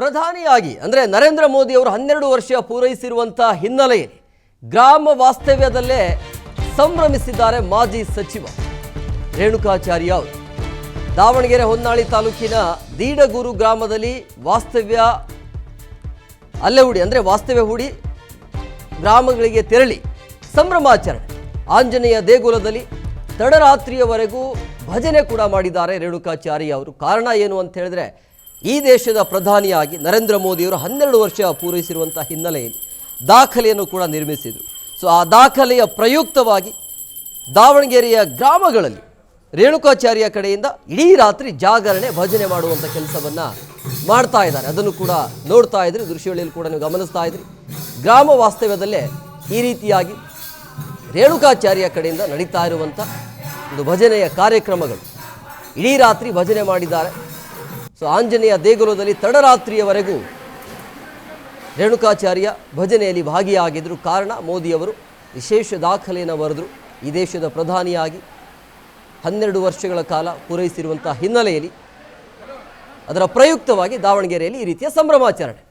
ಪ್ರಧಾನಿಯಾಗಿ ಅಂದರೆ ನರೇಂದ್ರ ಮೋದಿ ಅವರು 12 ವರ್ಷ ಪೂರೈಸಿರುವಂತಹ ಹಿನ್ನೆಲೆಯಲ್ಲಿ ಗ್ರಾಮ ವಾಸ್ತವ್ಯದಲ್ಲೇ ಸಂಭ್ರಮಿಸಿದ್ದಾರೆ ಮಾಜಿ ಸಚಿವ ರೇಣುಕಾಚಾರ್ಯ ಅವರು. ದಾವಣಗೆರೆ ಹೊನ್ನಾಳಿ ತಾಲೂಕಿನ ದೀಡಗೂರು ಗ್ರಾಮದಲ್ಲಿ ವಾಸ್ತವ್ಯ ಹೂಡಿ ಗ್ರಾಮಗಳಿಗೆ ತೆರಳಿ ಸಂಭ್ರಮಾಚರಣೆ. ಆಂಜನೇಯ ದೇಗುಲದಲ್ಲಿ ತಡರಾತ್ರಿಯವರೆಗೂ ಭಜನೆ ಕೂಡ ಮಾಡಿದ್ದಾರೆ ರೇಣುಕಾಚಾರ್ಯ ಅವರು. ಕಾರಣ ಏನು ಅಂತ ಹೇಳಿದ್ರೆ, ಈ ದೇಶದ ಪ್ರಧಾನಿಯಾಗಿ ನರೇಂದ್ರ ಮೋದಿಯವರು 12 ವರ್ಷ ಪೂರೈಸಿರುವಂಥ ಹಿನ್ನೆಲೆಯಲ್ಲಿ ದಾಖಲೆಯನ್ನು ಕೂಡ ನಿರ್ಮಿಸಿದರು. ಸೊ ಆ ದಾಖಲೆಯ ಪ್ರಯುಕ್ತವಾಗಿ ದಾವಣಗೆರೆಯ ಗ್ರಾಮಗಳಲ್ಲಿ ರೇಣುಕಾಚಾರ್ಯ ಕಡೆಯಿಂದ ಇಡೀ ರಾತ್ರಿ ಜಾಗರಣೆ ಭಜನೆ ಮಾಡುವಂಥ ಕೆಲಸವನ್ನು ಮಾಡ್ತಾ ಇದ್ದಾರೆ. ಅದನ್ನು ಕೂಡ ನೋಡ್ತಾ ಇದ್ರಿ, ದೃಶ್ಯಗಳಲ್ಲಿ ಕೂಡ ನೀವು ಗಮನಿಸ್ತಾ ಇದ್ರಿ. ಗ್ರಾಮ ವಾಸ್ತವ್ಯದಲ್ಲೇ ಈ ರೀತಿಯಾಗಿ ರೇಣುಕಾಚಾರ್ಯ ಕಡೆಯಿಂದ ನಡೀತಾ ಇರುವಂಥ ಒಂದು ಭಜನೆಯ ಕಾರ್ಯಕ್ರಮಗಳು, ಇಡೀ ರಾತ್ರಿ ಭಜನೆ ಮಾಡಿದ್ದಾರೆ. ಸೊ ಆಂಜನೇಯ ದೇಗುಲದಲ್ಲಿ ತಡರಾತ್ರಿಯವರೆಗೂ ರೇಣುಕಾಚಾರ್ಯ ಭಜನೆಯಲ್ಲಿ ಭಾಗಿಯಾಗಿದ್ದರು. ಕಾರಣ, ಮೋದಿಯವರು ವಿಶೇಷ ದಾಖಲೆಯನ್ನು ಬರೆದರು. ಈ ದೇಶದ ಪ್ರಧಾನಿಯಾಗಿ 12 ವರ್ಷಗಳ ಕಾಲ ಪೂರೈಸಿರುವಂಥ ಹಿನ್ನೆಲೆಯಲ್ಲಿ ಅದರ ಪ್ರಯುಕ್ತವಾಗಿ ದಾವಣಗೆರೆಯಲ್ಲಿ ಈ ರೀತಿಯ ಸಂಭ್ರಮಾಚರಣೆ.